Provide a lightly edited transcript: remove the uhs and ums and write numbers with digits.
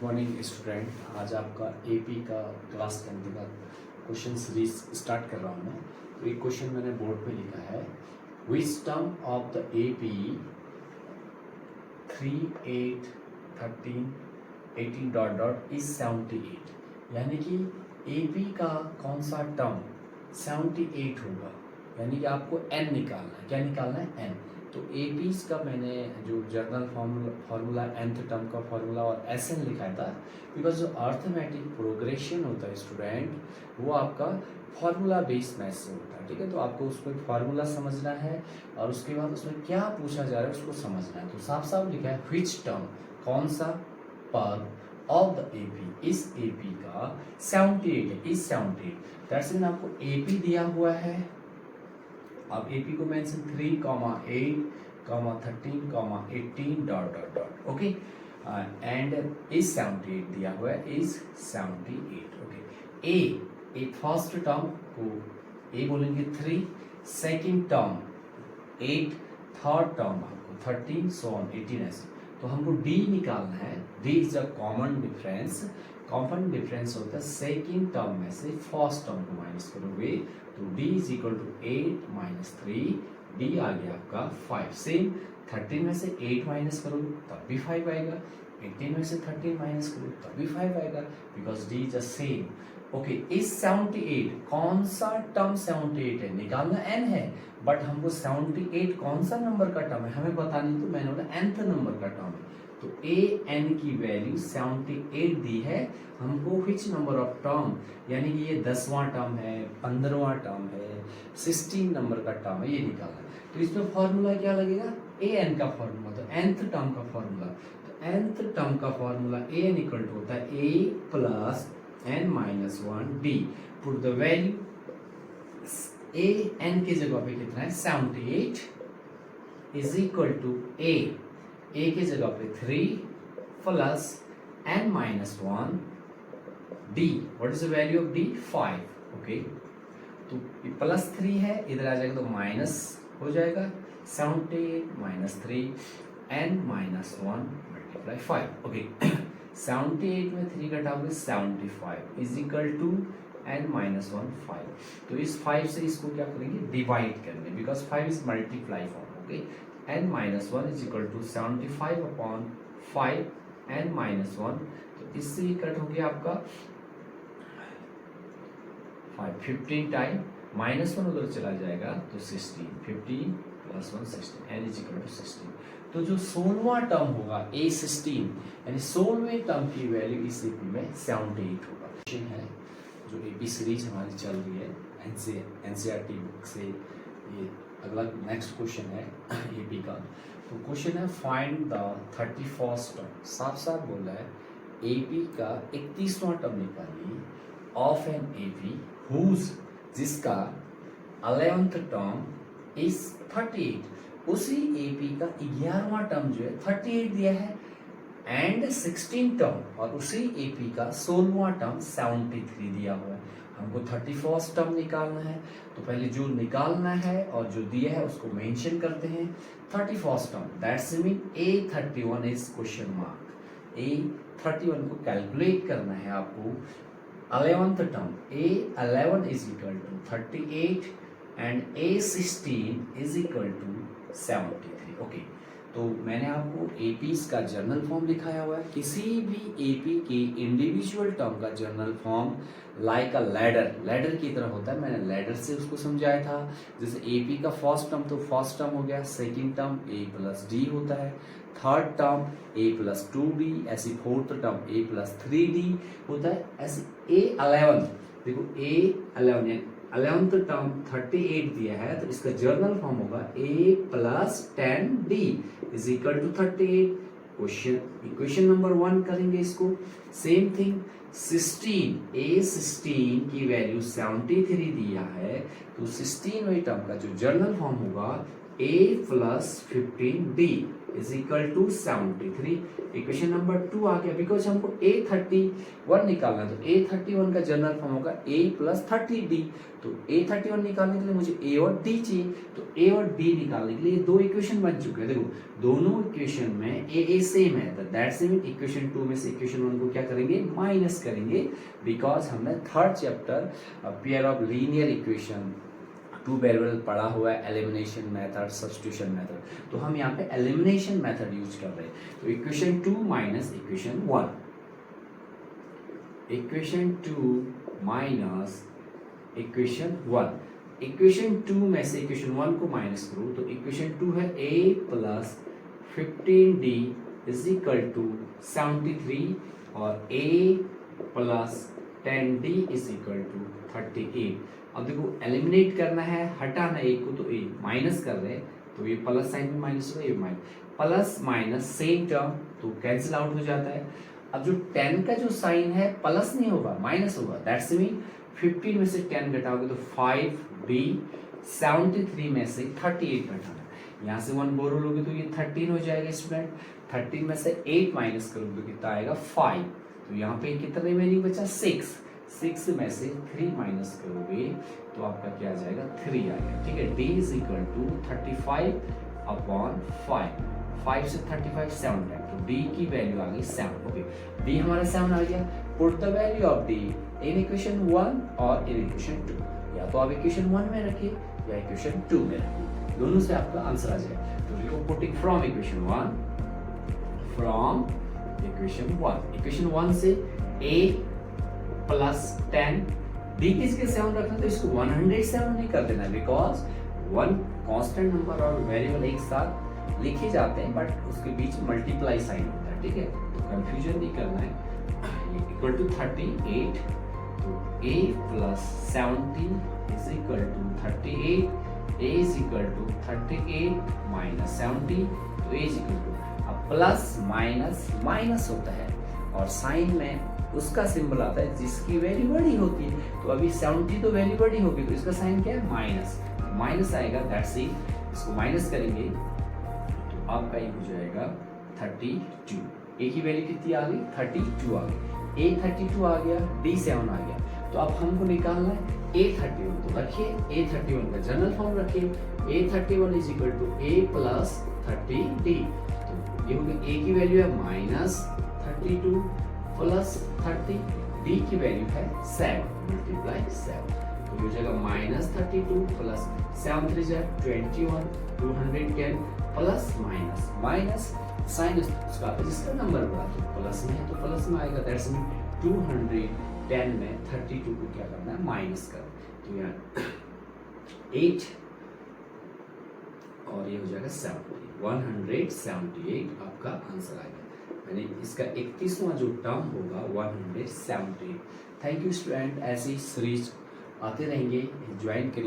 Morning student. आज आपका AP का क्लास 10 का क्वेश्चन सीरीज स्टार्ट कर रहा हूँ मैं। तो एक क्वेश्चन मैंने बोर्ड पे लिखा है, which term of the AP 3, 8, 13, 18 dot dot is 78। यानी कि एपी का कौन सा टर्म 78 होगा, यानी कि आपको एन निकालना है। क्या निकालना है? एन। तो एपीज का मैंने जो जर्नल फार्मूला nth टर्म का फार्मूला और एस एन लिखा था, बिकॉज जो अर्थमेटिक प्रोग्रेशन होता है स्टूडेंट, वो आपका फार्मूला बेस्ड मैथ से होता है। ठीक है, तो आपको उसमें फार्मूला समझना है और उसके बाद उसमें क्या पूछा जा रहा है उसको समझना है। तो साफ साफ लिखा है विच टर्म, कौन सा पद ऑफ द एपी, इस एपी का 78 है, इज 78। दैट्स मीन आपको एपी दिया हुआ है। अब एपी को mention 3, 8, 13, 18 dot dot dot. Okay, and is 78 दिया हुआ है, is 78। Okay, A first term को ए बोलेंगे 3, सेकेंड टर्म 8, थर्ड टर्म आपको 13, सो ऑन 18 ऐसे। तो हमको डी निकालना है। D is a common difference. Common difference होता है सेकेंड टर्म में से फर्स्ट टर्म को माइनस करोगे, तो d is equal to 8 minus 3, d आ गया आपका 5। सेम 13 में से 8 माइनस करो तब भी 5 आएगा, 18 में से 13 माइनस करो तब भी 5 आएगा, because d is a same. Okay, इस 78 कौन सा टर्म 78 है निकालना n है, बट हमको 78 कौन सा नंबर का टर्म है हमें पता नहीं, तो मैंने बोला nth नंबर का टर्म है। तो a n की वैल्यू 78 दी है हमको। विच नंबर ऑफ टर्म, यानी कि ये 10वां टर्म है, 15वां टर्म है, 16 नंबर का टर्म है, ये निकालना है। तो इसमें फॉर्मूला क्या लगेगा? a n का फॉर्मूला, तो nth टर्म का फॉर्मूला। तो nth टर्म का formula a n equal to होता है a plus n minus 1 d। Put the value, a n की जगह पे कितना है 78 इज इक्वल टू a की जगह पे 3 plus n minus 1 d। What is the value of d? 5। Okay, तो प्लस 3 है, इधर आ जाएगा तो माइनस हो जाएगा, 78 minus 3 n minus 1 multiply 5। Okay, 78 में 3 घटाओगे 75 is equal to n minus 1 5। तो इस 5 से इसको क्या करेंगे? डिवाइड करेंगे, because 5 is multiply form. Okay, n minus 1 is equal to 75 upon 5 n minus 1। तो इससे ही कट हो गया आपका 5, 15 टाइम माइनस 1 उधर चला जाएगा तो 16, 15 plus 1 16, n is equal to 16। तो जो 16वां टर्म होगा A16, यानी 16वें टर्म की वैल्यू इस एपी में 78 होगा। क्वेश्चन है जो एपी सीरीज हमारी चल रही है एनसीईआरटी बुक से, ये अगला नेक्स्ट क्वेश्चन है एपी का। तो क्वेश्चन है फाइंड द 31st टर्म। साफ साफ बोल रहा है एपी का 31वां टर्म निकालिए ऑफ एन एपी हुज, जिसका 11th टर्म इज 38। उसी एपी का 11वां टर्म जो है 38 दिया है, एंड 16 टर्म, और उसी एपी का 16वां टर्म 73 दिया हुआ है। हमको 31st टर्म निकालना है, तो पहले जो निकालना है और जो दिया है उसको मेंशन करते हैं। 31st term, that's mean A31 is question mark. A31 को कैलकुलेट करना है आपको। 11th term A11 is equal to 38 and A16 is equal to 73। Okay, तो मैंने आपको एपीज का जर्नल फॉर्म दिखाया हुआ है। किसी भी एपी के इंडिविजुअल टर्म का जर्नल फॉर्म लाइक अ लैडर की तरह होता है। मैंने लैडर से उसको समझाया था। जैसे एपी का फर्स्ट टर्म तो फर्स्ट टर्म हो गया, second term a plus D होता है, third term a plus 2d, ऐसी fourth term a plus 3d होता है। ऐसे A11, देखो A11 11th टर्म 38 दिया है, तो इसका जर्नल फॉर्म होगा a plus 10d is equal to 38। Equation number 1 करेंगे इसको। सेम थिंग 16, A16 की वैल्यू 73 दिया है, तो 16वें टर्म का जो जर्नल फॉर्म होगा a plus 15d is equal to 73। Equation number 2 आ गया, बिकॉज हमको A31 निकालना है, तो A31 का जनरल फॉर्म होगा A प्लस 30D। तो A31 निकालने के लिए मुझे A और D चाहिए, तो A और D निकालने के लिए दो इक्वेशन बन चुके हैं। देखो दोनों इक्वेशन में A सेम है, तो दैट्स मीन इक्वेशन 2 में से इक्वेशन 1 को क्या करेंगे, माइनस करेंगे, बिकॉज हमने third chapter pair of linear equation 2 variable पढ़ा हुआ है, एलिमिनेशन मेथड, सब्स्टिट्यूशन मेथड, तो हम यहाँ पे एलिमिनेशन मेथड यूज कर रहे हैं। तो equation 2 minus equation 1, equation 2 minus equation 1, equation 2 में से इक्वेशन 1 को माइनस करो तो इक्वेशन 2 है A plus 15D is equal to 73 और A plus 10D is equal to 38। अब देखो एलिमिनेट करना है, हटाना एक को, तो ए माइनस कर रहे हैं तो ये प्लस साइन में माइनस होगा, ये minus, plus minus same term तो कैंसिल आउट हो जाता है। अब जो 10 का जो साइन है प्लस नहीं होगा, माइनस होगा, दैट्स मीन 15 में से 10 घटाओगे तो 5D, 73 में से 38 घटाना, यहाँ से 1 बोरो लोगे तो ये 13 हो जाएगा स्टूडेंट। 13 में से 8 माइनस करोगे तो कितना आएगा 5, तो यहाँ पे कितना रिमेनिंग बचा 6 में से 3 माइनस करोगे तो आपका क्या आ जाएगा 3 आएगा, ठीक है। D is equal to 35 upon 5 से 35 7 है, तो D की वैल्यू आ गई 7। ओके, D हमारा 7 आ गया। Put the value of D in equation 1 और इन इक्वेशन 2, या तो आप इक्वेशन 1 में रखिए या इक्वेशन 2 में रखिए, दोनों से आपका आंसर आ जाएगा। तो देखो putting from equation 1, from equation 1, equation 1 से A प्लस 10, D की जगह 7 रखना तो इसको 107 नहीं कर देना, बिकॉज 1 कांस्टेंट नंबर और वेरिएबल एक साथ लिखे जाते हैं बट उसके बीच मल्टीप्लाई साइन होता है, ठीक है, तो कंफ्यूजन नहीं करना है। इक्वल टू 38, तो A plus 70 is equal to 38, A is equal to 38 minus 70, तो A इज इक्वल टू, अब प्लस माइनस माइनस होता है और साइन में उसका सिंबल आता है जिसकी वैल्यू बड़ी होती है, तो अभी 70 तो वैल्यू बड़ी होगी तो इसका साइन क्या है माइनस, माइनस आएगा, दैट्स इट, इसको माइनस करेंगे तो आपका ये हो जाएगा 32। A की वैल्यू कितनी आ गई 32 आ गई, A 32 आ गया, D 7 आ गया, तो अब हमको निकालना है A31, तो रखिए A31 का जनरल फॉर्म रखिए, A31 is equal to A plus 30D, तो ये हो गया A की वैल्यू है माइनस 32 प्लस 30, D की वैल्यू है 7 मल्टीप्लाई 7, तो हो जाएगा माइनस 32 प्लस 7 3 जा 21, 210 प्लस माइनस माइनस साइन उसका जिसका नंबर बड़ा तो प्लस में है तो प्लस में आएगा, दैट्स मीन 210 में 32 को क्या करना है माइनस कर, तो यहाँ 8 और ये हो जाएगा 178 आपका आंसर आएगा, यानी इसका 31वां जो टर्म होगा 178। थैंक यू स्टूडेंट, ऐसी सीरीज आते रहेंगे, ज्वाइन करिए।